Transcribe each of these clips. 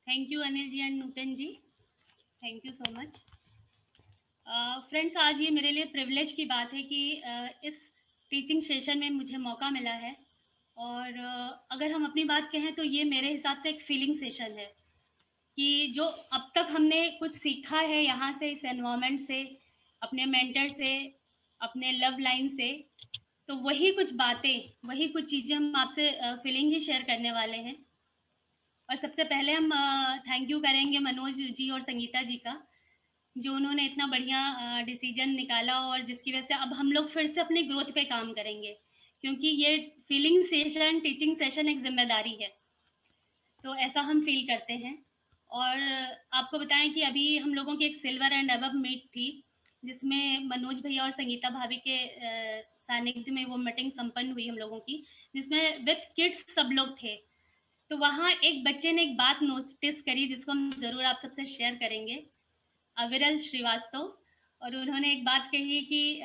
Thank you Anil ji and Nutan ji. Thank you so much. Friends, आज ये मेरे लिए प्रिविलेज की बात है कि इस टीचिंग सेशन में मुझे मौका मिला है। और अगर हम अपनी बात कहें तो ये मेरे हिसाब से एक फीलिंग सेशन है कि जो अब तक हमने कुछ सीखा है यहाँ से, इस एनवायरनमेंट से, अपने मेंटर से, अपने लव लाइन से, तो वही कुछ बातें, वही कुछ चीज़ें हम आपसे फीलिंग ही शेयर करने वाले हैं। और सबसे पहले हम थैंक यू करेंगे मनोज जी और संगीता जी का, जो उन्होंने इतना बढ़िया डिसीजन निकाला और जिसकी वजह से अब हम लोग फिर से अपनी ग्रोथ पे काम करेंगे, क्योंकि ये फीलिंग सेशन, टीचिंग सेशन एक जिम्मेदारी है, तो ऐसा हम फील करते हैं। और आपको बताएं कि अभी हम लोगों की एक सिल्वर एंड अबव मीट थी, जिसमें मनोज भैया और संगीता भाभी के सानिध्य में वो मीटिंग संपन्न हुई हम लोगों की, जिसमें विद किड्स सब लोग थे। तो वहाँ एक बच्चे ने एक बात नोटिस करी, जिसको हम ज़रूर आप सबसे शेयर करेंगे। अविरल श्रीवास्तव। और उन्होंने एक बात कही कि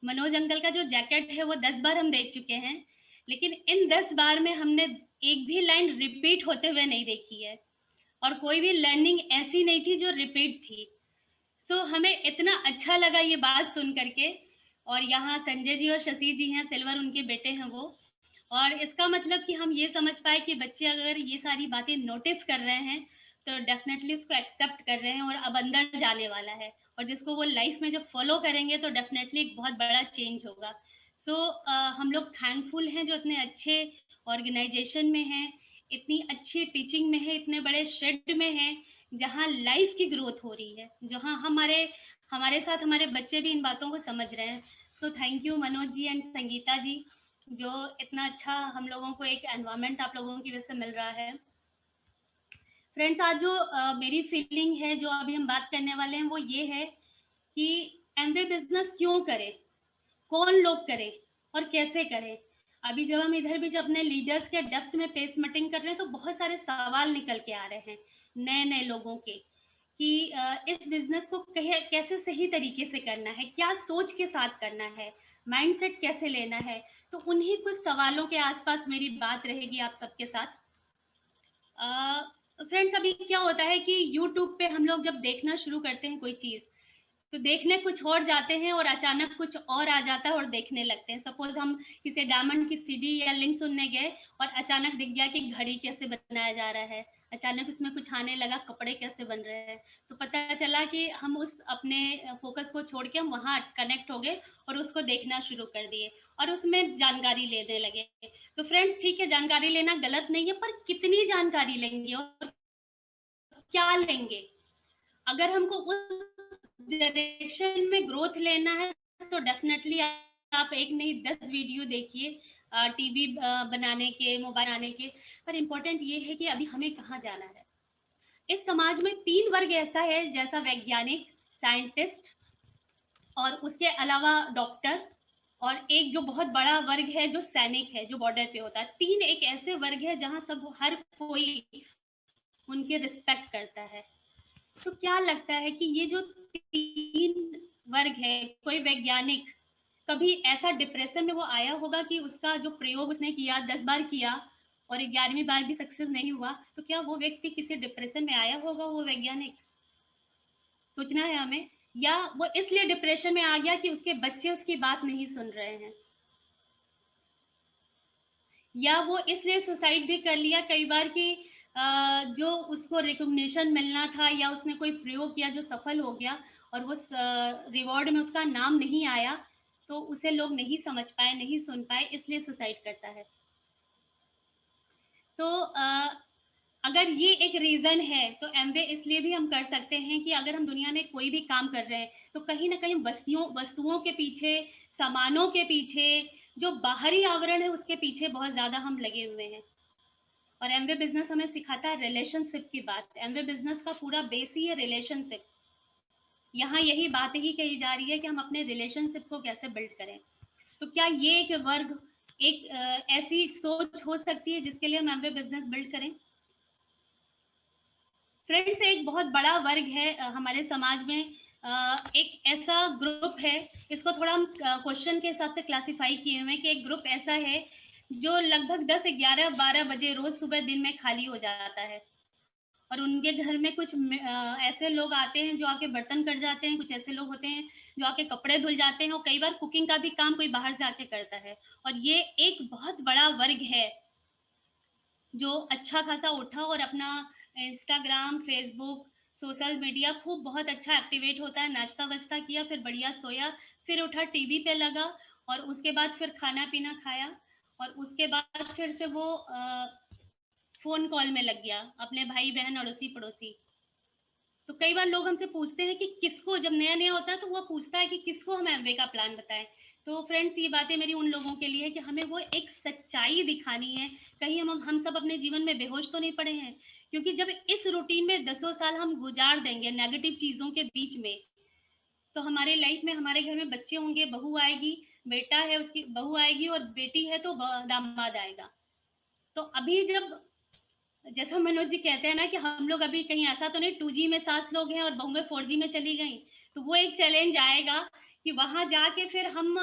मनोज अंकल का जो जैकेट है वो 10 बार हम देख चुके हैं, लेकिन इन 10 बार में हमने एक भी लाइन रिपीट होते हुए नहीं देखी है, और कोई भी लर्निंग ऐसी नहीं थी जो रिपीट थी। सो हमें इतना अच्छा लगा ये बात सुन करके। और यहाँ संजय जी और शशि जी हैं, सिल्वर उनके बेटे हैं वो। और इसका मतलब कि हम ये समझ पाए कि बच्चे अगर ये सारी बातें नोटिस कर रहे हैं तो डेफिनेटली उसको एक्सेप्ट कर रहे हैं और अब अंदर जाने वाला है, और जिसको वो लाइफ में जब फॉलो करेंगे तो डेफिनेटली एक बहुत बड़ा चेंज होगा। सो हम लोग थैंकफुल हैं जो इतने अच्छे ऑर्गेनाइजेशन में हैं, इतनी अच्छी टीचिंग में है, इतने बड़े शेड में है जहाँ लाइफ की ग्रोथ हो रही है, जहाँ हमारे हमारे साथ हमारे बच्चे भी इन बातों को समझ रहे हैं। So thank you Manoj ji and Sangeeta ji, जो इतना अच्छा हम लोगों को एक एनवायरनमेंट आप लोगों की वजह से मिल रहा है। फ्रेंड्स, आज जो मेरी फीलिंग है, जो अभी हम बात करने वाले हैं, वो ये है कि एमवे बिजनेस क्यों करें, कौन लोग करें और कैसे करें। अभी जब हम इधर भी जब अपने लीडर्स के डेप्थ में पेस मीटिंग कर रहे हैं तो बहुत सारे सवाल निकल के आ रहे हैं नए नए लोगों के, कि इस बिजनेस को कैसे सही तरीके से करना है, क्या सोच के साथ करना है, माइंडसेट कैसे लेना है। तो उन्हीं कुछ सवालों के आसपास मेरी बात रहेगी आप सबके साथ। फ्रेंड्स, अभी क्या होता है कि यूट्यूब पे हम लोग जब देखना शुरू करते हैं कोई चीज़, तो देखने कुछ और जाते हैं और अचानक कुछ और आ जाता है और देखने लगते हैं। सपोज हम किसी डायमंड की सीडी या लिंक सुनने गए और अचानक दिख गया कि घड़ी कैसे बनाया जा रहा है, अचानक उसमें कुछ आने लगा कपड़े कैसे बन रहे हैं, तो पता चला कि हम उस अपने फोकस को छोड़ के हम वहाँ कनेक्ट हो गए और उसको देखना शुरू कर दिए और उसमें जानकारी लेने लगे। तो फ्रेंड्स, ठीक है, जानकारी लेना गलत नहीं है, पर कितनी जानकारी लेंगे और क्या लेंगे। अगर हमको उस डायरेक्शन में ग्रोथ लेना है तो डेफिनेटली आप एक नहीं 10 वीडियो देखिए, टीवी बनाने के, मोबाइल बनाने के। पर इम्पोर्टेंट ये है कि अभी हमें कहाँ जाना है। इस समाज में 3 वर्ग ऐसा है, जैसा वैज्ञानिक, साइंटिस्ट और उसके अलावा डॉक्टर, और एक जो बहुत बड़ा वर्ग है जो सैनिक है, जो बॉर्डर पे होता है। 3 एक ऐसे वर्ग है जहाँ सब हर कोई उनके रिस्पेक्ट करता है। तो क्या लगता है कि ये जो 3 वर्ग है, कोई वैज्ञानिक कभी ऐसा डिप्रेशन में वो आया होगा कि उसका जो प्रयोग उसने किया 10 बार किया और 11वीं बार भी सक्सेस नहीं हुआ, तो क्या वो व्यक्ति किसी डिप्रेशन में आया होगा? वो वैज्ञानिक, सोचना है हमें। या वो इसलिए डिप्रेशन में आ गया कि उसके बच्चे उसकी बात नहीं सुन रहे हैं, या वो इसलिए सुसाइड भी कर लिया कई बार कि जो उसको रिकॉग्निशन मिलना था या उसने कोई प्रयोग किया जो सफल हो गया और वो रिवॉर्ड में उसका नाम नहीं आया, तो उसे लोग नहीं समझ पाए, नहीं सुन पाए, इसलिए सुसाइड करता है। तो अगर ये एक रीज़न है तो एमवे इसलिए भी हम कर सकते हैं कि अगर हम दुनिया में कोई भी काम कर रहे हैं तो कहीं ना कहीं वस्तुओं के पीछे, सामानों के पीछे, जो बाहरी आवरण है उसके पीछे बहुत ज़्यादा हम लगे हुए हैं। और एमवे बिजनेस हमें सिखाता है रिलेशनशिप की बात। एमवे बिजनेस का पूरा बेस ही है रिलेशनशिप। यहाँ यही बात ही कही जा रही है कि हम अपने रिलेशनशिप को कैसे बिल्ड करें। तो क्या ये एक वर्ग, एक ऐसी सोच हो सकती है जिसके लिए हम एमवे बिजनेस बिल्ड करें? फ्रेंड्स, एक बहुत बड़ा वर्ग है हमारे समाज में, एक ऐसा ग्रुप है, इसको थोड़ा हम क्वेश्चन के हिसाब से क्लासिफाई किए हुए हैं कि एक ग्रुप ऐसा है जो लगभग 10, 11, 12 बजे रोज सुबह दिन में खाली हो जाता है। और उनके घर में कुछ ऐसे लोग आते हैं जो आके बर्तन कर जाते हैं, कुछ ऐसे लोग होते हैं जो आके कपड़े धुल जाते हैं, और कई बार कुकिंग का भी काम कोई बाहर से आके करता है। और ये एक बहुत बड़ा वर्ग है जो अच्छा खासा उठा और अपना इंस्टाग्राम, फेसबुक, सोशल मीडिया खूब बहुत अच्छा एक्टिवेट होता है, नाश्ता वाश्ता किया, फिर बढ़िया सोया, फिर उठा टीवी पे लगा, और उसके बाद फिर खाना पीना खाया, और उसके बाद फिर से वो फ़ोन कॉल में लग गया अपने भाई बहन अड़ोसी पड़ोसी। तो कई बार लोग हमसे पूछते हैं कि किसको, जब नया नया होता है तो वो पूछता है कि किसको हम एमवे का प्लान बताएं। तो फ्रेंड्स, ये बातें मेरी उन लोगों के लिए है कि हमें वो एक सच्चाई दिखानी है। कहीं हम सब अपने जीवन में बेहोश तो नहीं पड़े हैं, क्योंकि जब इस रूटीन में दसों साल हम गुजार देंगे नेगेटिव चीज़ों के बीच में, तो हमारे लाइफ में हमारे घर में बच्चे होंगे, बहू आएगी, बेटा है उसकी बहू आएगी, और बेटी है तो दामाद आएगा। तो अभी जब, जैसा मनोज जी कहते हैं ना कि हम लोग अभी कहीं ऐसा तो नहीं 2G में सास लोग हैं और बहू में 4G में चली गई, तो वो एक चैलेंज आएगा कि वहां जाके फिर हम,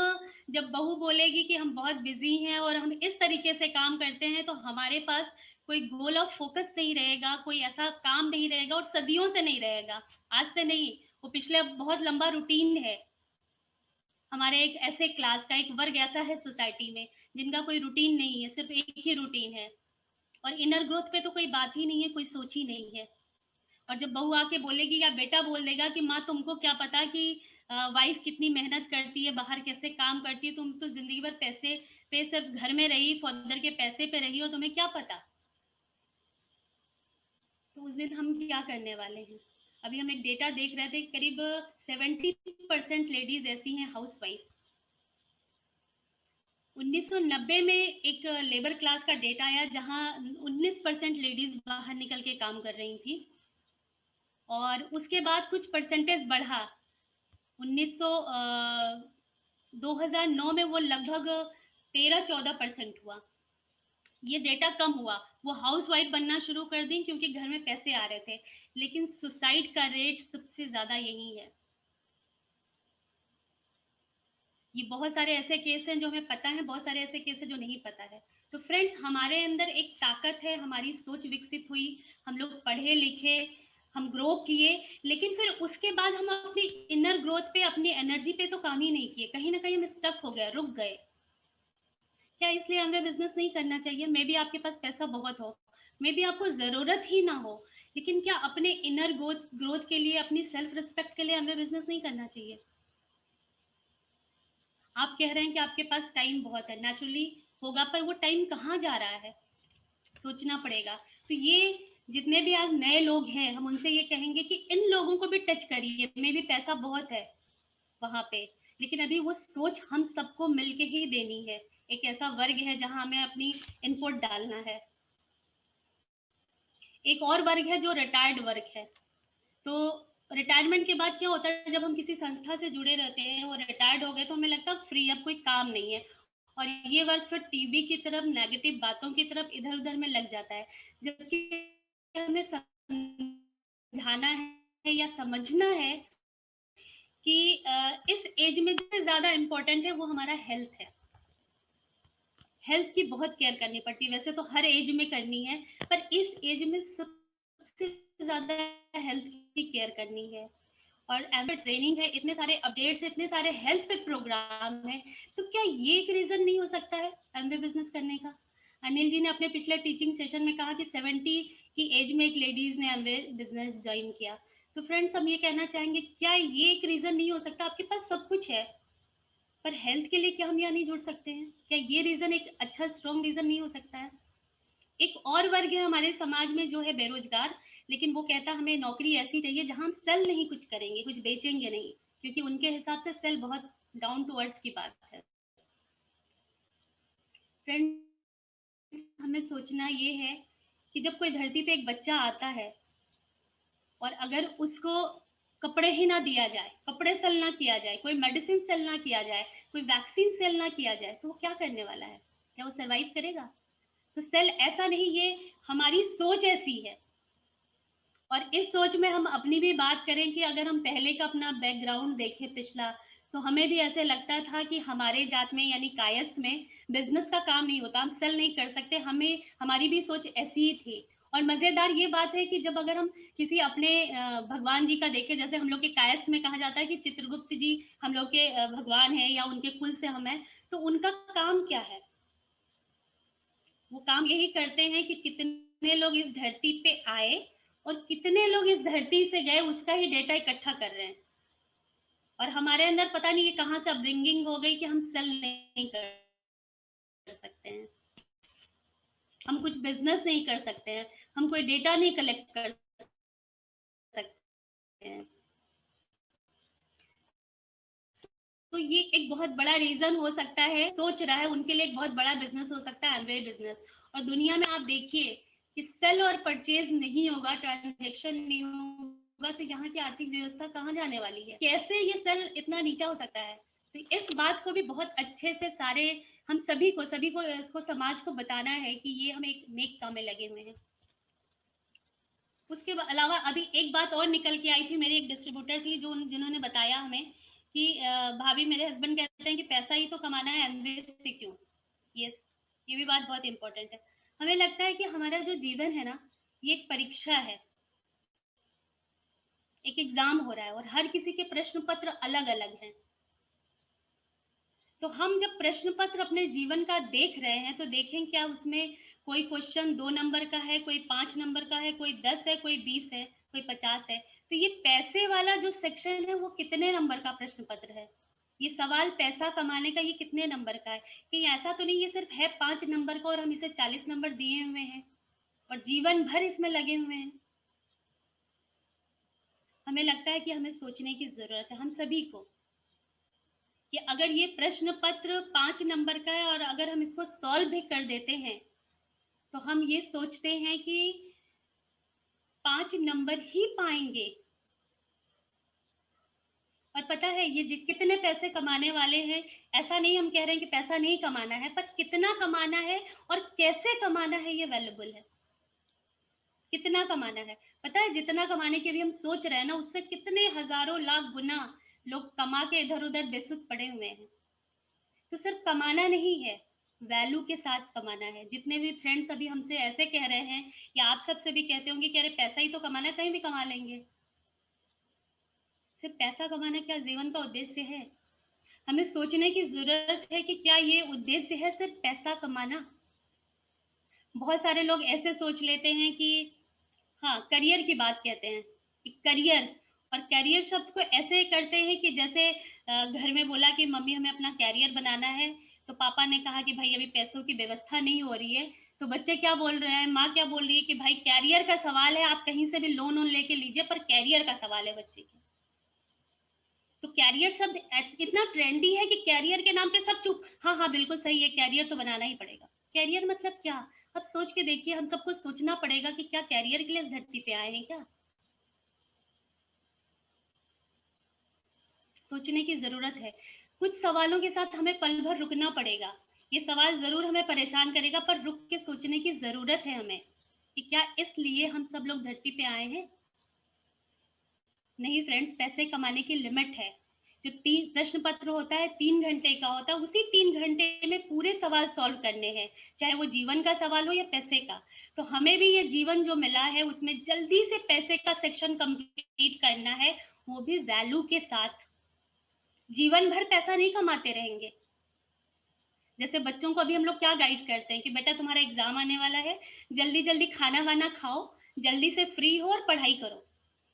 जब बहू बोलेगी कि हम बहुत बिजी हैं और हम इस तरीके से काम करते हैं, तो हमारे पास कोई गोल ऑफ फोकस नहीं रहेगा, कोई ऐसा काम नहीं रहेगा, और सदियों से नहीं रहेगा, आज से नहीं, वो पिछले बहुत लंबा रूटीन है। हमारे एक ऐसे क्लास का एक वर्ग ऐसा है सोसाइटी में जिनका कोई रूटीन नहीं है, सिर्फ एक ही रूटीन है, और इनर ग्रोथ पे तो कोई बात ही नहीं है, कोई सोच ही नहीं है। और जब बहू आके बोलेगी या बेटा बोल देगा कि माँ तुमको क्या पता कि वाइफ कितनी मेहनत करती है, बाहर कैसे काम करती है, तुम तो जिंदगी भर पैसे पे सिर्फ घर में रही, फादर के पैसे पे रही, और तुम्हें क्या पता। तो उस दिन हम क्या करने वाले हैं। अभी हम एक डेटा देख रहे थे, करीब 70% लेडीज ऐसी हैं हाउस वाइफ। 1990 में एक लेबर क्लास का डेटा आया जहां 19% लेडीज बाहर निकल के काम कर रही थी, और उसके बाद कुछ परसेंटेज बढ़ा। 1900 2009 में वो लगभग 13-14% हुआ। ये डेटा कम हुआ, वो हाउस वाइफ बनना शुरू कर दी क्योंकि घर में पैसे आ रहे थे, लेकिन सुसाइड का रेट सबसे ज़्यादा यही है। ये बहुत सारे ऐसे केस हैं जो हमें पता है, बहुत सारे ऐसे केस हैं जो नहीं पता है। तो फ्रेंड्स, हमारे अंदर एक ताकत है, हमारी सोच विकसित हुई, हम लोग पढ़े लिखे, हम ग्रो किए, लेकिन फिर उसके बाद हम अपनी इनर ग्रोथ पे, अपनी एनर्जी पे तो काम ही नहीं किए, कहीं ना कहीं हम स्टक हो गए, रुक गए। क्या इसलिए हमें बिजनेस नहीं करना चाहिए? मे बी आपके पास पैसा बहुत हो, मे बी आपको ज़रूरत ही ना हो, लेकिन क्या अपने इनर ग्रोथ के लिए, अपनी सेल्फ रिस्पेक्ट के लिए हमें बिजनेस नहीं करना चाहिए? आप कह रहे हैं कि आपके पास टाइम बहुत है, नेचुरली होगा, पर वो टाइम कहाँ जा रहा है, सोचना पड़ेगा। तो ये जितने भी आज नए लोग हैं, हम उनसे ये कहेंगे कि इन लोगों को भी टच करिए, मे भी पैसा बहुत है वहां पे, लेकिन अभी वो सोच हम सबको मिलके ही देनी है। एक ऐसा वर्ग है जहां हमें अपनी इनपुट डालना है। एक और वर्ग है जो रिटायर्ड वर्ग है। तो रिटायरमेंट के बाद क्या होता है, जब हम किसी संस्था से जुड़े रहते हैं और रिटायर्ड हो गए, तो हमें लगता है फ्री, अब कोई काम नहीं है, और ये वर्ग फिर टीवी की तरफ, नेगेटिव बातों की तरफ, इधर उधर में लग जाता है। जबकि हमें समझाना है या समझना है कि इस एज में सबसे ज्यादा इम्पोर्टेंट है वो हमारा हेल्थ है। हेल्थ की बहुत केयर करनी पड़ती है, वैसे तो हर एज में करनी है, पर इस एज में सबसे ज्यादा हेल्थ की केयर करनी है। और एमबे ट्रेनिंग है, इतने सारे अपडेट्स, इतने सारे हेल्थ पे प्रोग्राम है, तो क्या ये एक रीजन नहीं हो सकता है एमबे बिजनेस करने का? अनिल जी ने अपने पिछले टीचिंग सेशन में कहा कि 70 की एज में एक लेडीज ने एमबे बिजनेस ज्वाइन किया। तो फ्रेंड्स, हम ये कहना चाहेंगे, क्या ये एक रीजन नहीं हो सकता? आपके पास सब कुछ है, पर हेल्थ के लिए क्या हम यहाँ नहीं जुड़ सकते हैं? क्या ये रीजन एक अच्छा स्ट्रॉन्ग रीजन नहीं हो सकता है? एक और वर्ग है हमारे समाज में जो है बेरोजगार, लेकिन वो कहता हमें नौकरी ऐसी चाहिए जहां हम सेल नहीं कुछ करेंगे, कुछ बेचेंगे नहीं, क्योंकि उनके हिसाब से सेल बहुत डाउन टू अर्थ की बात है। फ्रेंड्स, हमें सोचना ये है कि जब कोई धरती पे एक बच्चा आता है और अगर उसको कपड़े ही ना दिया जाए, कपड़े सेल ना किया जाए, कोई मेडिसिन सेल ना किया जाए, कोई वैक्सीन सेल ना किया जाए, तो वो क्या करने वाला है? क्या वो सरवाइव करेगा? तो सेल ऐसा नहीं, ये हमारी सोच ऐसी है। और इस सोच में हम अपनी भी बात करें कि अगर हम पहले का अपना बैकग्राउंड देखें पिछला, तो हमें भी ऐसे लगता था कि हमारे जात में यानी कायस्थ में बिजनेस का काम नहीं होता, हम सेल नहीं कर सकते, हमें हमारी भी सोच ऐसी ही थी। और मज़ेदार ये बात है कि जब अगर हम किसी अपने भगवान जी का देखें, जैसे हम लोग के कायस्थ में कहा जाता है कि चित्रगुप्त जी हम लोग के भगवान हैं या उनके कुल से हम हैं, तो उनका काम क्या है? वो काम यही करते हैं कि कितने लोग इस धरती पे आए और कितने लोग इस धरती से गए, उसका ही डेटा इकट्ठा कर रहे हैं। और हमारे अंदर पता नहीं ये कहाँ से अपब्रिंगिंग हो गई कि हम सेल नहीं कर सकते हैं, हम कुछ बिजनेस नहीं कर सकते हैं, हम कोई डेटा नहीं कलेक्ट कर सकते हैं। तो ये एक बहुत बड़ा रीजन हो सकता है, सोच रहा है उनके लिए एक बहुत बड़ा बिजनेस हो सकता है एमवे बिजनेस। और दुनिया में आप देखिए कि सेल और परचेज नहीं होगा, ट्रांजेक्शन नहीं होगा, तो यहाँ की आर्थिक व्यवस्था कहाँ जाने वाली है? कैसे ये सेल इतना नीचा हो सकता है? तो इस बात को भी बहुत अच्छे से सारे हम सभी को इसको समाज को बताना है कि ये हम एक नेक काम में लगे हुए हैं। उसके अलावा अभी एक बात और निकल के आई थी, मेरे एक डिस्ट्रीब्यूटर थी जिन्होंने बताया हमें कि भाभी मेरे हस्बैंड कहते हैं कि पैसा ही तो कमाना है, एमवे से क्यों? यस, ये भी बात बहुत इंपॉर्टेंट है। हमें लगता है कि हमारा जो जीवन है ना, ये एक परीक्षा है, एक एग्जाम हो रहा है और हर किसी के प्रश्न पत्र अलग अलग हैं। तो हम जब प्रश्न पत्र अपने जीवन का देख रहे हैं तो देखें क्या उसमें कोई क्वेश्चन 2 नंबर का है, कोई 5 नंबर का है, कोई 10 है, कोई 20 है, कोई 50 है। तो ये पैसे वाला जो सेक्शन है वो कितने नंबर का प्रश्न पत्र है? ये सवाल पैसा कमाने का ये कितने नंबर का है? कि ऐसा तो नहीं ये सिर्फ है 5 नंबर का और हम इसे 40 नंबर दिए हुए हैं और जीवन भर इसमें लगे हुए हैं? हमें लगता है कि हमें सोचने की जरूरत है, हम सभी को, कि अगर ये प्रश्न पत्र 5 नंबर का है और अगर हम इसको सॉल्व भी कर देते हैं तो हम ये सोचते हैं कि 5 नंबर ही पाएंगे। और पता है ये कितने पैसे कमाने वाले हैं, ऐसा नहीं हम कह रहे हैं कि पैसा नहीं कमाना है, पर कितना कमाना है और कैसे कमाना है ये वैल्यूबल है। कितना कमाना है, पता है जितना कमाने की भी हम सोच रहे हैं ना, उससे कितने हजारों लाख गुना लोग कमा के इधर उधर बेसुध पड़े हुए हैं। तो सिर्फ कमाना नहीं है, वैल्यू के साथ कमाना है। जितने भी फ्रेंड्स अभी हमसे ऐसे कह रहे हैं या आप सबसे भी कहते होंगे कि अरे पैसा ही तो कमाना है, कहीं भी कमा लेंगे। सिर्फ पैसा कमाना क्या जीवन का उद्देश्य है? हमें सोचने की जरूरत है कि क्या ये उद्देश्य है सिर्फ पैसा कमाना? बहुत सारे लोग ऐसे सोच लेते हैं कि हाँ, करियर की बात कहते हैं कि करियर, और करियर शब्द को ऐसे करते हैं कि जैसे घर में बोला कि मम्मी हमें अपना कैरियर बनाना है, तो पापा ने कहा कि भाई अभी पैसों की व्यवस्था नहीं हो रही है, तो बच्चे क्या बोल रहे हैं, माँ क्या बोल रही है कि भाई कैरियर का सवाल है, आप कहीं से भी लोन वोन लेके लीजिए, पर कैरियर का सवाल है बच्चे के। तो कैरियर शब्द इतना ट्रेंडी है कि कैरियर के नाम पे सब चुप, हाँ हाँ बिल्कुल सही है, कैरियर तो बनाना ही पड़ेगा। कैरियर मतलब क्या? अब सोच के देखिए, हम सबको सोचना पड़ेगा कि क्या कैरियर के लिए इस धरती पे आए हैं क्या? सोचने की जरूरत है। कुछ सवालों के साथ हमें पल भर रुकना पड़ेगा। ये सवाल जरूर हमें परेशान करेगा, पर रुक के सोचने की जरूरत है हमें कि क्या इसलिए हम सब लोग धरती पे आए हैं? नहीं फ्रेंड्स, पैसे कमाने की लिमिट है। जो 3 प्रश्न पत्र होता है 3 घंटे का होता है, उसी 3 घंटे में पूरे सवाल सॉल्व करने हैं, चाहे वो जीवन का सवाल हो या पैसे का। तो हमें भी ये जीवन जो मिला है उसमें जल्दी से पैसे का सेक्शन कंप्लीट करना है, वो भी वैल्यू के साथ। जीवन भर पैसा नहीं कमाते रहेंगे। जैसे बच्चों को अभी हम लोग क्या गाइड करते हैं कि बेटा तुम्हारा एग्जाम आने वाला है, जल्दी जल्दी खाना वाना खाओ, जल्दी से फ्री हो और पढ़ाई करो,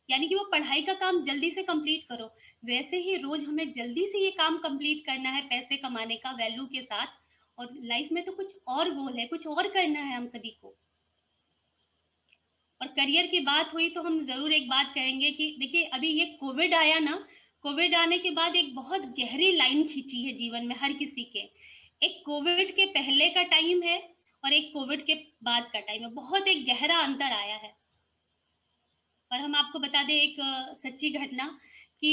यानी कि वो पढ़ाई का काम जल्दी से कंप्लीट करो। वैसे ही रोज हमें जल्दी से ये काम कंप्लीट करना है पैसे कमाने का, वैल्यू के साथ। और लाइफ में तो कुछ और गोल है, कुछ और करना है हम सभी को। और करियर की बात हुई तो हम जरूर एक बात कहेंगे कि देखिए अभी ये कोविड आया ना, कोविड आने के बाद एक बहुत गहरी लाइन खींची है जीवन में हर किसी के। एक कोविड के पहले का टाइम है और एक कोविड के बाद का टाइम है, बहुत एक गहरा अंतर आया है। और हम आपको बता दें एक सच्ची घटना कि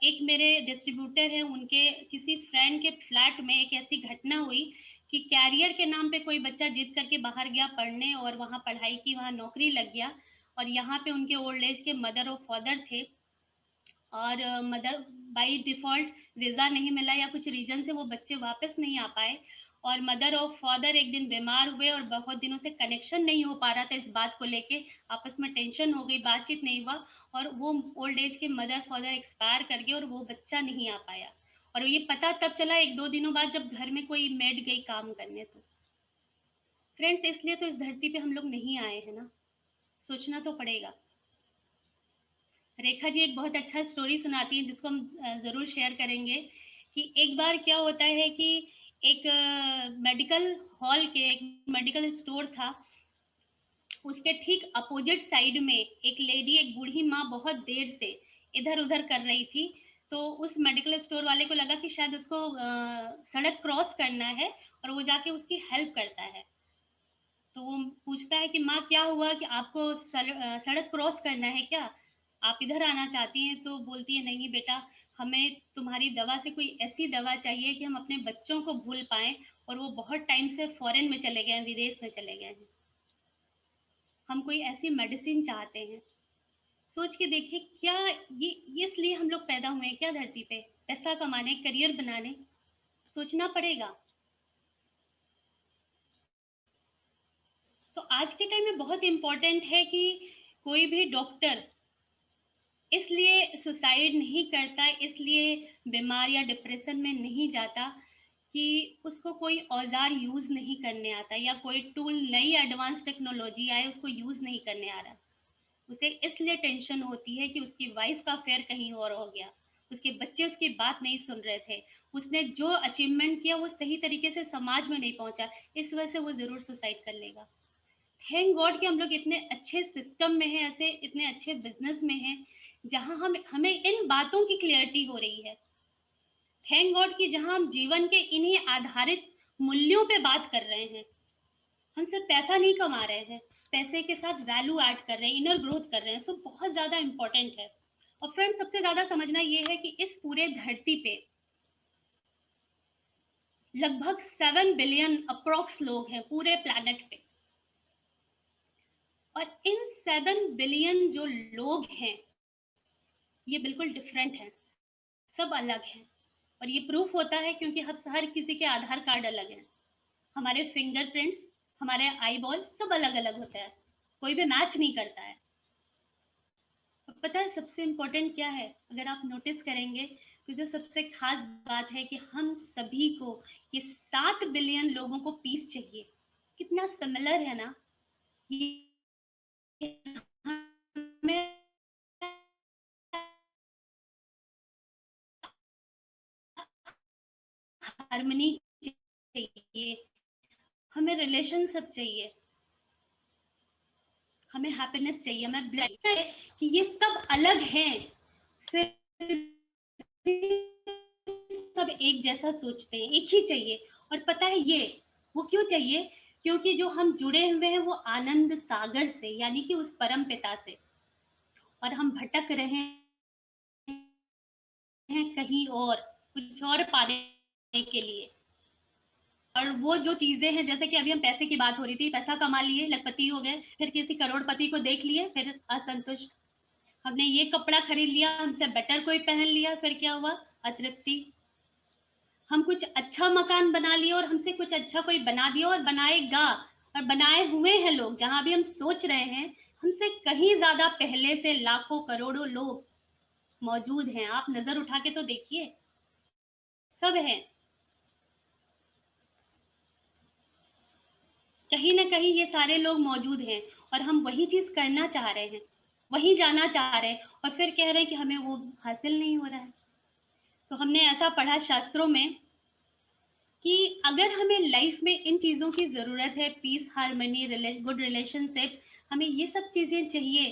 एक मेरे डिस्ट्रीब्यूटर हैं, उनके किसी फ्रेंड के फ्लैट में एक ऐसी घटना हुई कि कैरियर के नाम पे कोई बच्चा जिद करके बाहर गया पढ़ने और वहाँ पढ़ाई की, वहाँ नौकरी लग गया। और यहाँ पे उनके ओल्ड एज के मदर और फादर थे, और मदर बाई डिफ़ॉल्ट वीज़ा नहीं मिला या कुछ रीज़न से वो बच्चे वापस नहीं आ पाए। और मदर और फादर एक दिन बीमार हुए और बहुत दिनों से कनेक्शन नहीं हो पा रहा था इस बात को लेके, आपस में टेंशन हो गई, बातचीत नहीं हुआ, और वो ओल्ड एज के मदर फादर एक्सपायर कर गए और वो बच्चा नहीं आ पाया। और ये पता तब चला 1-2 दिनों बाद जब घर में कोई मेड गई काम करने। तो फ्रेंड्स, इसलिए तो इस धरती पे हम लोग नहीं आए हैं ना, सोचना तो पड़ेगा। रेखा जी एक बहुत अच्छा स्टोरी सुनाती हैं जिसको हम ज़रूर शेयर करेंगे, कि एक बार क्या होता है कि एक मेडिकल हॉल के एक मेडिकल स्टोर था, उसके ठीक अपोजिट साइड में एक लेडी, एक बूढ़ी माँ बहुत देर से इधर उधर कर रही थी। तो उस मेडिकल स्टोर वाले को लगा कि शायद उसको सड़क क्रॉस करना है, और वो जाके उसकी हेल्प करता है। तो वो पूछता है कि माँ क्या हुआ, कि आपको सड़क क्रॉस करना है क्या, आप इधर आना चाहती हैं? तो बोलती है नहीं बेटा, हमें तुम्हारी दवा से कोई ऐसी दवा चाहिए कि हम अपने बच्चों को भूल पाएं, और वो बहुत टाइम से फॉरेन में चले गए हैं, विदेश में चले गए हैं, हम कोई ऐसी मेडिसिन चाहते हैं। सोच के देखिए, क्या ये इसलिए हम लोग पैदा हुए हैं क्या धरती पे, पैसा कमाने, करियर बनाने? सोचना पड़ेगा। तो आज के टाइम में बहुत इम्पोर्टेंट है कि कोई भी डॉक्टर इसलिए सुसाइड नहीं करता, इसलिए बीमार या डिप्रेशन में नहीं जाता कि उसको कोई औजार यूज़ नहीं करने आता, या कोई टूल, नई एडवांस टेक्नोलॉजी आए उसको यूज़ नहीं करने आ रहा। उसे इसलिए टेंशन होती है कि उसकी वाइफ का अफेयर कहीं और हो गया, उसके बच्चे उसकी बात नहीं सुन रहे थे, उसने जो अचीवमेंट किया वो सही तरीके से समाज में नहीं पहुंचा, इस वजह से वो ज़रूर सुसाइड कर लेगा। थैंक गॉड कि हम लोग इतने अच्छे सिस्टम में हैं, ऐसे इतने अच्छे बिजनेस में हैं जहां हमें इन बातों की क्लियरिटी हो रही है। थैंक गॉड कि जहां हम जीवन के इन्हीं आधारित मूल्यों पे बात कर रहे हैं, हम सिर्फ पैसा नहीं कमा रहे हैं, पैसे के साथ वैल्यू ऐड कर रहे हैं, इनर ग्रोथ कर रहे हैं। सो बहुत ज्यादा इंपॉर्टेंट है। और फ्रेंड, सबसे ज्यादा समझना ये है कि इस पूरे धरती पे लगभग 7 बिलियन अप्रोक्स लोग हैं पूरे प्लैनेट पे, और इन 7 बिलियन जो लोग हैं ये बिल्कुल डिफरेंट हैं, सब अलग हैं। और ये प्रूफ होता है क्योंकि हम हर किसी के आधार कार्ड अलग हैं, हमारे फिंगरप्रिंट्स, हमारे आई बॉल सब अलग अलग होता है, कोई भी मैच नहीं करता है। तो पता है सबसे इम्पोर्टेंट क्या है, अगर आप नोटिस करेंगे तो जो सबसे खास बात है कि हम सभी को, ये 7 बिलियन लोगों को पीस चाहिए। कितना सिमिलर है ना ये, हमें हार्मनी चाहिए, हमें रिलेशन सब चाहिए, हमें हैप्पीनेस चाहिए, हमें ब्लेसिंग है कि ये सब अलग हैं, फिर सब एक जैसा सोचते हैं, एक ही चाहिए। और पता है ये वो क्यों चाहिए? क्योंकि जो हम जुड़े हुए हैं वो आनंद सागर से, यानी कि उस परम पिता से, और हम भटक रहे हैं कहीं और, कुछ और पाने के लिए। और वो जो चीजें हैं, जैसे कि अभी हम पैसे की बात हो रही थी, पैसा कमा लिए, लखपति हो गए, फिर किसी करोड़पति को देख लिए, फिर असंतुष्ट, हमने ये कपड़ा खरीद लिया, हमसे बेटर कोई पहन लिया, फिर क्या हुआ? अतृप्ति। हम कुछ अच्छा मकान बना लिए और हमसे कुछ अच्छा कोई बना दिया और बनाएगा, और बनाए हुए हैं लोग, जहां भी हम सोच रहे हैं हमसे कहीं ज्यादा पहले से लाखों करोड़ों लोग मौजूद हैं। आप नजर उठा के तो देखिए, सब है, कहीं ना कहीं ये सारे लोग मौजूद हैं, और हम वही चीज करना चाह रहे हैं, वही जाना चाह रहे हैं, और फिर कह रहे हैं कि हमें वो हासिल नहीं हो रहा है। तो हमने ऐसा पढ़ा शास्त्रों में कि अगर हमें लाइफ में इन चीज़ों की ज़रूरत है, पीस, हार्मनी, गुड रिलेशनशिप, हमें ये सब चीज़ें चाहिए,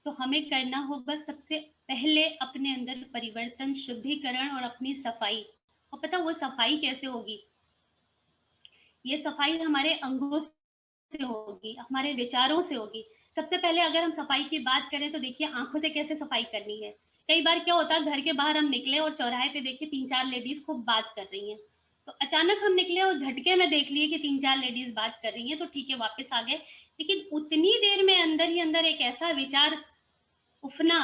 तो हमें करना होगा सबसे पहले अपने अंदर परिवर्तन, शुद्धिकरण और अपनी सफाई। और पता वो सफाई कैसे होगी? ये सफाई हमारे अंगों से होगी, हमारे विचारों से होगी। सबसे पहले अगर हम सफाई की बात करें तो देखिए आंखों से कैसे सफाई करनी है। कई बार क्या होता है, घर के बाहर हम निकले और चौराहे पे देखिए 3-4 लेडीज खूब बात कर रही हैं, तो अचानक हम निकले और झटके में देख लिए कि 3-4 लेडीज बात कर रही हैं, तो ठीक है वापस आ गए। लेकिन उतनी देर में अंदर ही अंदर एक ऐसा विचार उफना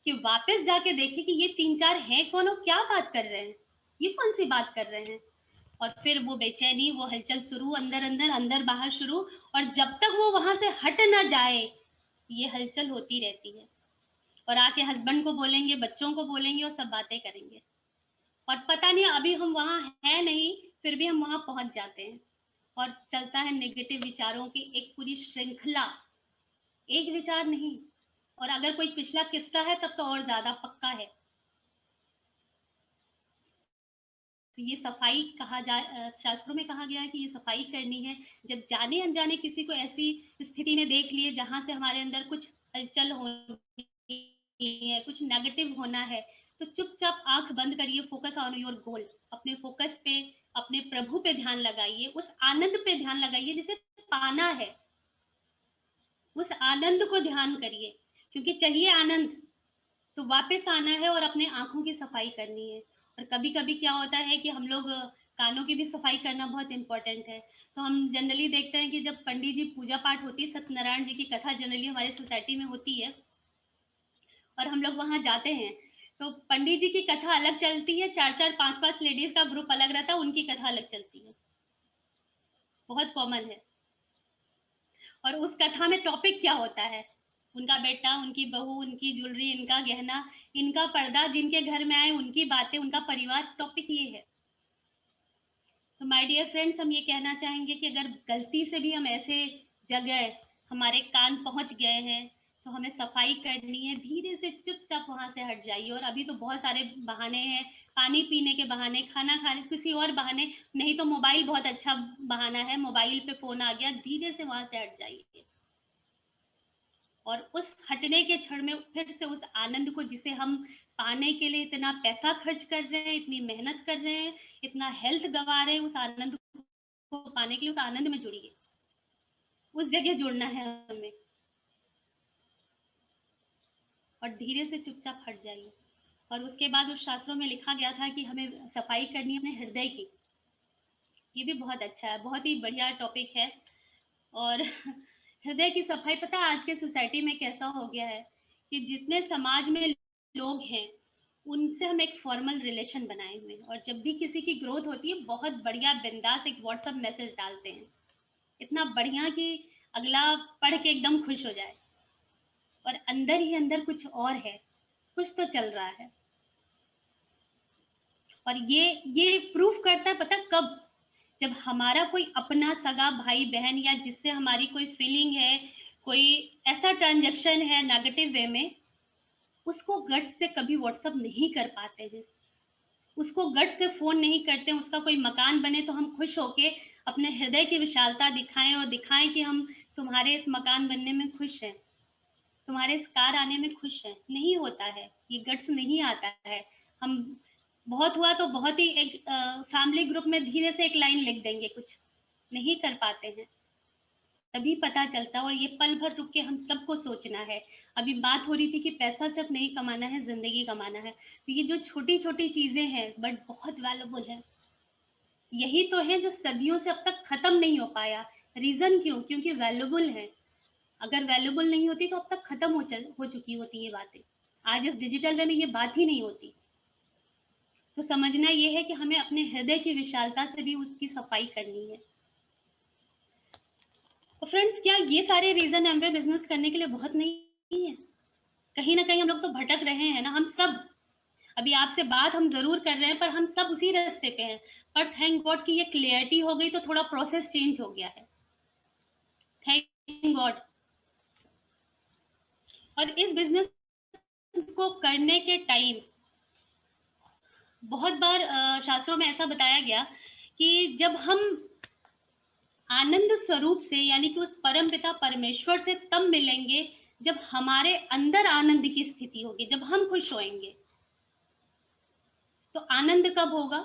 कि वापस जाके देखे कि ये 3-4 हैं कौन और क्या बात कर रहे हैं, ये कौन सी बात कर रहे हैं। और फिर वो बेचैनी, वो हलचल शुरू, अंदर अंदर अंदर बाहर शुरू, और जब तक वो वहां से हट ना जाए ये हलचल होती रहती है। और आके हस्बैंड को बोलेंगे, बच्चों को बोलेंगे और सब बातें करेंगे, और पता नहीं अभी हम वहां है नहीं, फिर भी हम वहां पहुंच जाते हैं। और चलता है नेगेटिव विचारों की एक पूरी श्रृंखला, एक विचार नहीं। और अगर कोई पिछला किस्सा है तब तो और ज्यादा पक्का है। तो ये सफाई शास्त्रों में कहा गया है कि ये सफाई करनी है। जब जाने अनजाने किसी को ऐसी स्थिति में देख लिए जहां से हमारे अंदर कुछ हलचल होनी है, कुछ नेगेटिव होना है, तो चुपचाप आंख बंद करिए, फोकस ऑन योर गोल, अपने फोकस पे, अपने प्रभु पे ध्यान लगाइए, उस आनंद पे ध्यान लगाइए जिसे पाना है। उस आनंद को ध्यान करिए, क्योंकि चाहिए आनंद तो वापस आना है और अपने आंखों की सफाई करनी है। और कभी कभी क्या होता है कि हम लोग कानों की भी सफाई करना बहुत इंपॉर्टेंट है। तो हम जनरली देखते हैं कि जब पंडित जी पूजा पाठ होती है, सत्यनारायण जी की कथा जनरली हमारी सोसाइटी में होती है और हम लोग वहां जाते हैं, तो पंडित जी की कथा अलग चलती है, चार चार पांच पांच लेडीज का ग्रुप अलग रहता है, उनकी कथा अलग चलती है, बहुत कॉमन है। और उस कथा में टॉपिक क्या होता है? उनका बेटा, उनकी बहू, उनकी ज्वेलरी, इनका गहना, इनका पर्दा, जिनके घर में आए उनकी बातें, उनका परिवार, टॉपिक ये है। तो माय डियर फ्रेंड्स, हम ये कहना चाहेंगे कि अगर गलती से भी हम ऐसे जगह हमारे कान पहुंच गए हैं तो हमें सफाई करनी है, धीरे से चुपचाप वहां से हट जाइए। और अभी तो बहुत सारे बहाने हैं, पानी पीने के बहाने, खाना खाने, किसी और बहाने, नहीं तो मोबाइल बहुत अच्छा बहाना है, मोबाइल पे फोन आ गया, धीरे से वहां से हट जाइए। और उस हटने के क्षण में फिर से उस आनंद को, जिसे हम पाने के लिए इतना पैसा खर्च कर रहे हैं, इतनी मेहनत कर रहे हैं, इतना हेल्थ गवा रहे हैं, उस आनंद को पाने के लिए उस आनंद में जुड़िए, उस जगह जुड़ना है हमें, और धीरे से चुपचाप हट जाइए। और उसके बाद उस शास्त्रों में लिखा गया था कि हमें सफाई करनी है अपने हृदय की। ये भी बहुत अच्छा है, बहुत ही बढ़िया टॉपिक है। और हृदय की सफाई, पता है आज के सोसाइटी में कैसा हो गया है कि जितने समाज में लोग हैं उनसे हम एक फॉर्मल रिलेशन बनाए हुए हैं, और जब भी किसी की ग्रोथ होती है बहुत बढ़िया बिंदास एक व्हाट्सएप मैसेज डालते हैं, इतना बढ़िया कि अगला पढ़ के एकदम खुश हो जाए, और अंदर ही अंदर कुछ और है, कुछ तो चल रहा है। और ये प्रूफ करता है, पता कब? जब हमारा कोई अपना सगा भाई बहन या जिससे हमारी कोई फीलिंग है, कोई ऐसा ट्रांजेक्शन है नेगेटिव वे में, उसको गट से कभी व्हाट्सअप नहीं कर पाते हैं, उसको गट से फोन नहीं करते, उसका कोई मकान बने तो हम खुश होके अपने हृदय की विशालता दिखाएं और दिखाएं कि हम तुम्हारे इस मकान बनने में खुश हैं, तुम्हारे इस कार आने में खुश हैं। नहीं होता है, ये गट्स नहीं आता है। हम बहुत हुआ तो बहुत ही एक फैमिली ग्रुप में धीरे से एक लाइन लिख देंगे, कुछ नहीं कर पाते हैं, तभी पता चलता है। और ये पल भर रुक के हम सबको सोचना है। अभी बात हो रही थी कि पैसा सिर्फ नहीं कमाना है, जिंदगी कमाना है, तो ये जो छोटी छोटी चीजें हैं बट बहुत वैल्यूबल है, यही तो है जो सदियों से अब तक खत्म नहीं हो पाया। रीजन क्यों? क्योंकि वैल्यूबल है। अगर वैल्यूबल नहीं होती तो अब तक खत्म हो चुकी होती ये बातें। आज इस डिजिटल वे में ये बात ही नहीं होती। तो समझना ये है कि हमें अपने हृदय की विशालता से भी उसकी सफाई करनी है। तो फ्रेंड्स, क्या ये सारे रीजन एमवे बिजनेस करने के लिए बहुत नहीं है? कहीं ना कहीं हम लोग तो भटक रहे हैं ना, हम सब। अभी आपसे बात हम जरूर कर रहे हैं पर हम सब उसी रास्ते पे हैं। पर थैंक गॉड कि ये क्लियरिटी हो गई, तो थोड़ा प्रोसेस चेंज हो गया है, थैंक गॉड। और इस बिजनेस को करने के टाइम बहुत बार शास्त्रों में ऐसा बताया गया कि जब हम आनंद स्वरूप से, यानी कि उस परम पिता परमेश्वर से तब मिलेंगे जब हमारे अंदर आनंद की स्थिति होगी, जब हम खुश होएंगे। तो आनंद कब होगा?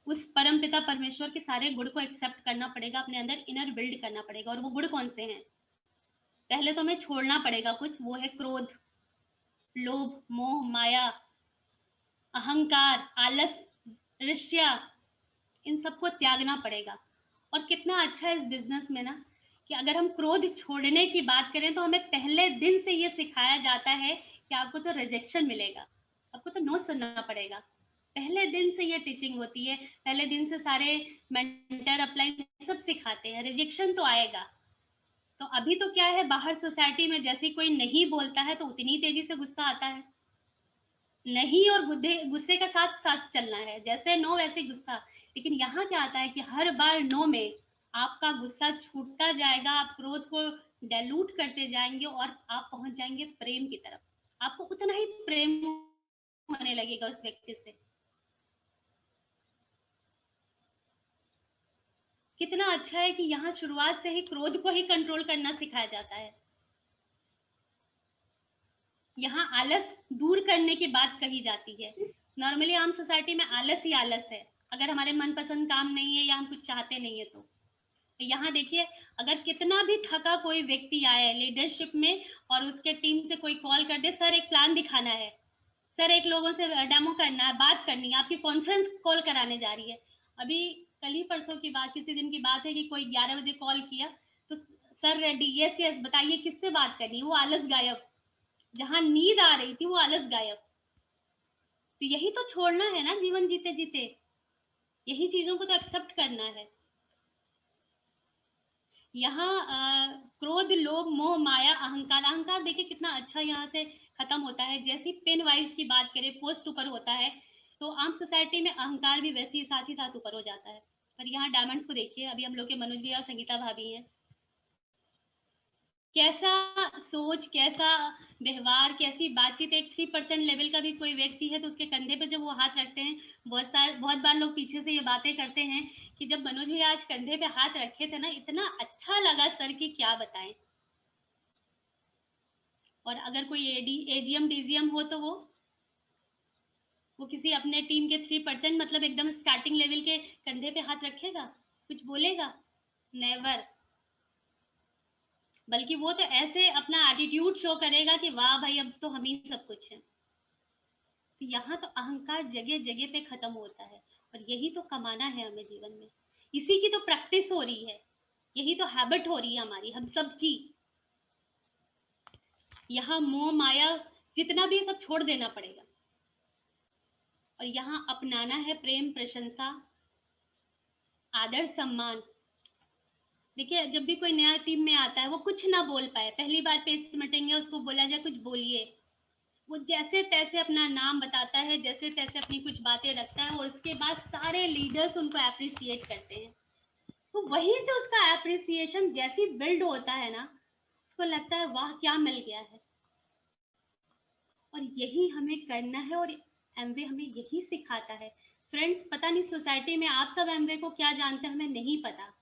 उस परम पिता परमेश्वर के सारे गुण को एक्सेप्ट करना पड़ेगा, अपने अंदर इनर बिल्ड करना पड़ेगा। और वो गुण कौन से हैं? पहले तो हमें छोड़ना पड़ेगा कुछ, वो है क्रोध, लोभ, मोह, माया, अहंकार, आलस, ईर्ष्या, इन सबको त्यागना पड़ेगा। और कितना अच्छा है इस बिजनेस में ना, कि अगर हम क्रोध छोड़ने की बात करें तो हमें पहले दिन से ये सिखाया जाता है कि आपको तो रिजेक्शन मिलेगा, आपको तो नो सुनना पड़ेगा। पहले दिन से ये टीचिंग होती है, पहले दिन से सारे मेंटर अपलाइन सब सिखाते हैं, रिजेक्शन तो आएगा। तो अभी तो क्या है, बाहर सोसाइटी में जैसे कोई नहीं बोलता है तो उतनी तेजी से गुस्सा आता है। नहीं और गुस्से का साथ साथ चलना है, जैसे नो वैसे गुस्सा। लेकिन यहाँ क्या आता है कि हर बार नो में आपका गुस्सा छूटता जाएगा, आप क्रोध को डाइल्यूट करते जाएंगे और आप पहुंच जाएंगे प्रेम की तरफ। आपको उतना ही प्रेम होने लगेगा उस व्यक्ति से। कितना अच्छा है कि यहाँ शुरुआत से ही क्रोध को ही कंट्रोल करना सिखाया जाता है। यहाँ आलस दूर करने की बात कही जाती है। नॉर्मली आम सोसाइटी में आलस ही आलस है, अगर हमारे मनपसंद काम नहीं है या हम कुछ चाहते नहीं है तो। यहाँ देखिए, अगर कितना भी थका कोई व्यक्ति आए लीडरशिप में और उसके टीम से कोई कॉल कर दे, सर एक प्लान दिखाना है, सर एक लोगों से डेमो करना है, बात करनी है, आपकी कॉन्फ्रेंस कॉल कराने जा रही है। अभी कल ही परसों की बात, किसी दिन की बात है कि कोई 11 बजे कॉल किया तो सर रेडी, यस यस बताइए किससे बात करनी है, वो आलस गायब। जहां नींद आ रही थी वो आलस गायब। तो यही तो छोड़ना है ना जीवन जीते जीते, यही चीजों को तो एक्सेप्ट करना है। यहाँ क्रोध लोभ मोह माया अहंकार, अहंकार देखिए कितना अच्छा यहाँ से खत्म होता है। जैसी पेन वाइज की बात करें, पोस्ट ऊपर होता है, तो आम सोसाइटी में अहंकार भी वैसे ही साथ ऊपर हो जाता है। पर यहाँ डायमंड्स को देखिए, अभी हम लोग के मनोज जी और संगीता भाभी हैं, कैसा सोच, कैसा व्यवहार, कैसी बातचीत। एक 3% लेवल का भी कोई व्यक्ति है तो उसके कंधे पे जब वो हाथ रखते हैं, बहुत बार लोग पीछे से ये बातें करते हैं कि जब मनोज जी आज कंधे पे हाथ रखे थे ना, इतना अच्छा लगा सर की क्या बताएं। और अगर कोई एजीएम डीजीएम हो तो वो किसी अपने टीम के 3% मतलब एकदम स्टार्टिंग लेवल के कंधे पे हाथ रखेगा, कुछ बोलेगा? नेवर। बल्कि वो तो ऐसे अपना एटीट्यूड शो करेगा कि वाह भाई अब तो हम ही सब कुछ है। तो यहाँ तो अहंकार जगह जगह पे खत्म होता है, और यही तो कमाना है हमें जीवन में। इसी की तो प्रैक्टिस हो रही है, यही तो हैबिट हो रही है हमारी, हम सब की। यहाँ मोह माया जितना भी सब छोड़ देना पड़ेगा, और यहाँ अपनाना है प्रेम प्रशंसा आदर सम्मान। देखिए, जब भी कोई नया टीम में आता है वो कुछ ना बोल पाए, पहली बार पेज मिटेंगे उसको बोला जाए कुछ बोलिए, वो जैसे तैसे अपना नाम बताता है, जैसे तैसे अपनी कुछ बातें रखता है, और उसके बाद सारे लीडर्स उनको अप्रिसिएट करते हैं। तो वहीं से उसका अप्रिसिएशन जैसी बिल्ड होता है ना, उसको लगता है वाह क्या मिल गया है। और यही हमें करना है, और एमवे हमें यही सिखाता है। फ्रेंड्स, पता नहीं सोसाइटी में आप सब एमवे को क्या जानते हैं, हमें नहीं पता,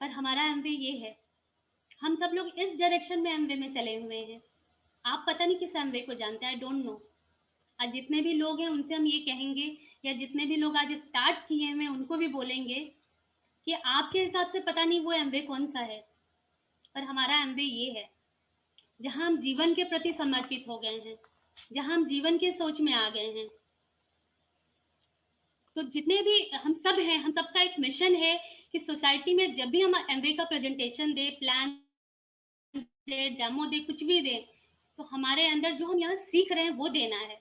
पर हमारा एमवे ये है। हम सब लोग इस डायरेक्शन में एमवे में चले हुए हैं। आप पता नहीं किस एमवे को जानते हैं, आई डोंट नो। आज जितने भी लोग हैं उनसे हम ये कहेंगे, या जितने भी लोग आज स्टार्ट किए हैं उनको भी बोलेंगे कि आपके हिसाब से पता नहीं वो एमवे कौन सा है, पर हमारा एमवे ये है जहां हम जीवन के प्रति समर्पित हो गए हैं, जहां हम जीवन के सोच में आ गए हैं। तो जितने भी हम सब हैं, हम सबका एक मिशन है कि सोसाइटी में जब भी हम एमवे का प्रेजेंटेशन दे, प्लान दे, डेमो दे, कुछ भी दे, तो हमारे अंदर जो हम यहाँ सीख रहे हैं वो देना है।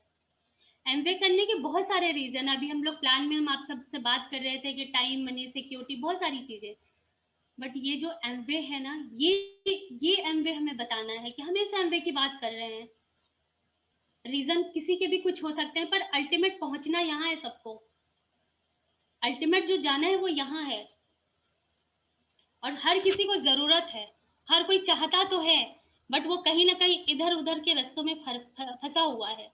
एमवे करने के बहुत सारे रीजन, अभी हम लोग प्लान में हम आप सबसे बात कर रहे थे कि टाइम मनी सिक्योरिटी बहुत सारी चीजें। बट ये जो एमवे है ना, ये एमवे हमें बताना है कि हम इस एमवे की बात कर रहे हैं। रीजन किसी के भी कुछ हो सकते हैं, पर अल्टीमेट पहुंचना यहाँ है सबको। अल्टीमेट जो जाना है वो यहाँ है, और हर किसी को जरूरत है, हर कोई चाहता तो है, बट वो कहीं ना कहीं इधर उधर के रास्तों में फंसा हुआ है।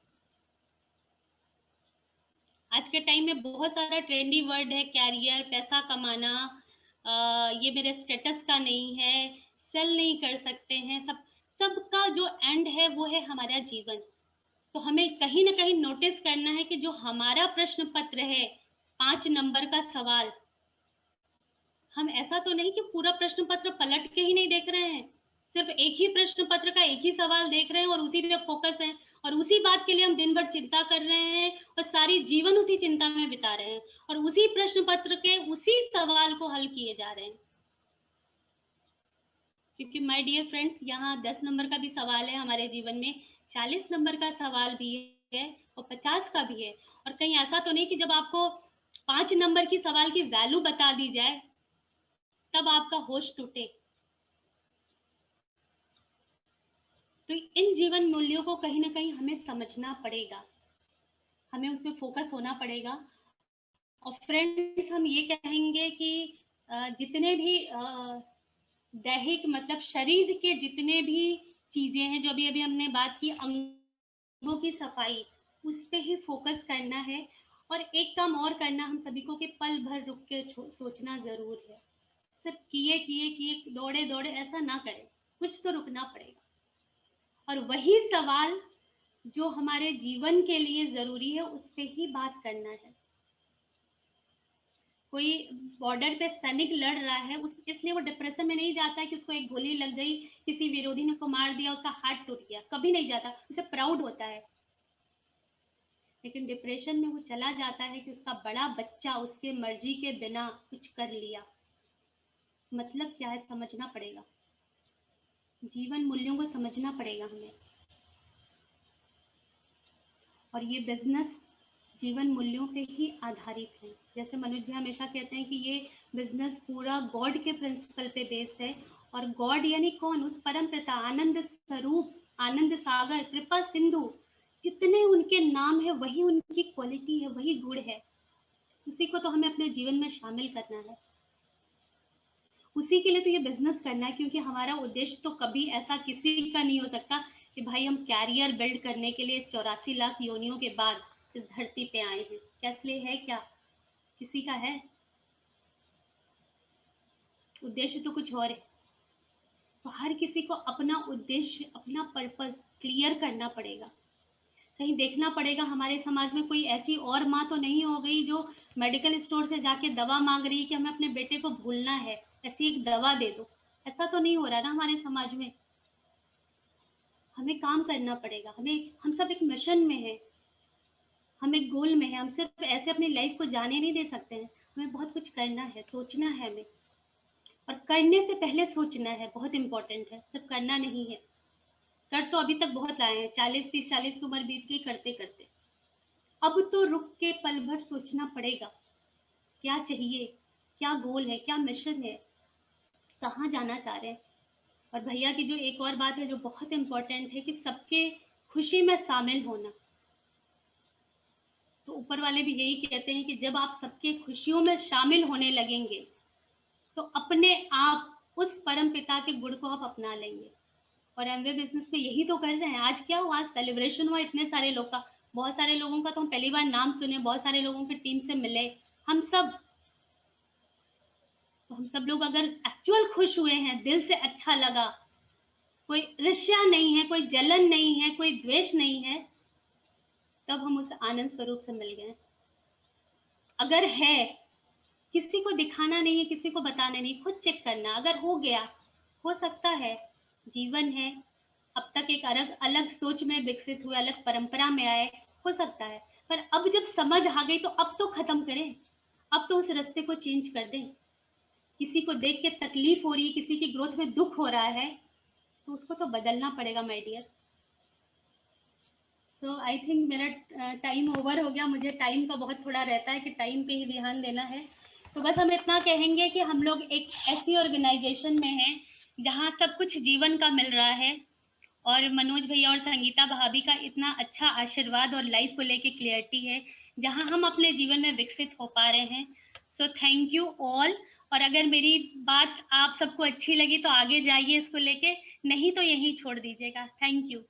आज के टाइम में बहुत सारा ट्रेंडी वर्ड है, कैरियर, पैसा कमाना, ये मेरे स्टेटस का नहीं है, सेल नहीं कर सकते हैं। सबका जो एंड है वो है हमारा जीवन। तो हमें कहीं ना कहीं नोटिस करना है कि जो हमारा प्रश्न पत्र है, 5 नंबर का सवाल, हम ऐसा तो नहीं कि पूरा प्रश्न पत्र पलट के ही नहीं देख रहे हैं, सिर्फ एक ही प्रश्न पत्र का एक ही सवाल देख रहे हैं और उसी पे फोकस है, और उसी बात के लिए हम दिन भर चिंता कर रहे हैं और सारी जीवन उसी चिंता में बिता रहे हैं, और उसी प्रश्न पत्र के उसी सवाल को हल किए जा रहे हैं। क्योंकि माय डियर फ्रेंड्स, यहाँ 10 नंबर का भी सवाल है हमारे जीवन में, 40 नंबर का सवाल भी है और 50 का भी है। और कहीं ऐसा तो नहीं कि जब आपको 5 नंबर की सवाल की वैल्यू बता दी जाए तब आपका होश टूटे। तो इन जीवन मूल्यों को कहीं ना कहीं हमें समझना पड़ेगा, हमें उसमें फोकस होना पड़ेगा। और फ्रेंड्स, हम ये कहेंगे कि जितने भी दैहिक मतलब शरीर के जितने भी चीजें हैं, जो अभी हमने बात की, अंगों की सफाई, उस पे ही फोकस करना है। और एक काम और करना हम सभी को कि पल भर रुक के सोचना जरूर है। सिर्फ किए किए किए दौड़े दौड़े ऐसा ना करें, कुछ तो रुकना पड़ेगा। और वही सवाल जो हमारे जीवन के लिए जरूरी है उस पे ही बात करना है। कोई बॉर्डर पे सैनिक लड़ रहा है, उस इसलिए वो डिप्रेशन में नहीं जाता है कि उसको एक गोली लग गई, किसी विरोधी ने उसको मार दिया, उसका हाथ टूट गया, कभी नहीं जाता, उसे प्राउड होता है। लेकिन डिप्रेशन में वो चला जाता है कि उसका बड़ा बच्चा उसके मर्जी के बिना कुछ कर लिया। मतलब क्या है, समझना पड़ेगा, जीवन मूल्यों को समझना पड़ेगा हमें। और ये बिजनेस जीवन मूल्यों पे ही आधारित है। जैसे मनोज जी हमेशा कहते हैं कि ये बिजनेस पूरा गॉड के प्रिंसिपल पे बेस्ड है। और गॉड यानी कौन? उस परम पिता, आनंद स्वरूप, आनंद सागर, कृपा सिंधु, जितने उनके नाम है वही उनकी क्वालिटी है, वही गुण है। उसी को तो हमें अपने जीवन में शामिल करना है, उसी के लिए तो ये बिजनेस करना है। क्योंकि हमारा उद्देश्य तो कभी ऐसा किसी का नहीं हो सकता कि भाई हम कैरियर बिल्ड करने के लिए 84 लाख योनियों के बाद इस धरती पे आए हैं। क्या इसलिए है? क्या किसी का है? उद्देश्य तो कुछ और है। तो हर किसी को अपना उद्देश्य, अपना पर्पस क्लियर करना पड़ेगा। कहीं देखना पड़ेगा हमारे समाज में कोई ऐसी और माँ तो नहीं हो गई जो मेडिकल स्टोर से जाके दवा मांग रही है कि हमें अपने बेटे को भूलना है, ऐसी एक दवा दे दो। ऐसा तो नहीं हो रहा ना हमारे समाज में। हमें काम करना पड़ेगा, हम सब एक मिशन में है, हम एक गोल में है। हम सिर्फ ऐसे अपनी लाइफ को जाने नहीं दे सकते हैं, हमें बहुत कुछ करना है, सोचना है हमें। और करने से पहले सोचना है, बहुत इंपॉर्टेंट है, सिर्फ करना नहीं है। कर तो अभी तक बहुत लाए हैं, 40 30 40 की उम्र बीत गई करते करते। अब तो रुक के पल भर सोचना पड़ेगा, क्या चाहिए, क्या गोल है, क्या मिशन है, कहाँ जाना चाह रहे हैं। और भैया की जो एक और बात है जो बहुत इंपॉर्टेंट है कि सबके खुशी में शामिल होना। तो ऊपर वाले भी यही कहते हैं कि जब आप सबके खुशियों में शामिल होने लगेंगे तो अपने आप उस परम पिता के गुण को आप अपना लेंगे। और एमवे बिजनेस में यही तो कर रहे हैं। आज क्या हुआ? आज सेलिब्रेशन हुआ इतने सारे लोग का, बहुत सारे लोगों का तो हम पहली बार नाम सुने, बहुत सारे लोगों की टीम से मिले हम सब। तो हम सब लोग अगर एक्चुअल खुश हुए हैं, दिल से अच्छा लगा, कोई ईर्ष्या नहीं है, कोई जलन नहीं है, कोई द्वेष नहीं है, तब हम उस आनंद स्वरूप से मिल गए। अगर है, किसी को दिखाना नहीं है, किसी को बताना नहीं, खुद चेक करना। अगर हो गया, हो सकता है, जीवन है, अब तक एक अलग अलग सोच में विकसित हुए, अलग परंपरा में आए, हो सकता है। पर अब जब समझ आ गई तो अब तो खत्म करें, अब तो उस रास्ते को चेंज कर दें। किसी को देख के तकलीफ हो रही है, किसी की ग्रोथ में दुख हो रहा है, तो उसको तो बदलना पड़ेगा माय डियर। तो आई थिंक मेरा टाइम ओवर हो गया। मुझे टाइम का बहुत थोड़ा रहता है कि टाइम पे ही ध्यान देना है। तो बस हम इतना कहेंगे कि हम लोग एक ऐसी ऑर्गेनाइजेशन में हैं जहाँ सब कुछ जीवन का मिल रहा है। और मनोज भैया और संगीता भाभी का इतना अच्छा आशीर्वाद और लाइफ को लेके क्लियरिटी है, जहाँ हम अपने जीवन में विकसित हो पा रहे हैं। So thank you all. और अगर मेरी बात आप सबको अच्छी लगी तो आगे जाइए इसको लेके, नहीं तो यहीं छोड़ दीजिएगा। Thank you.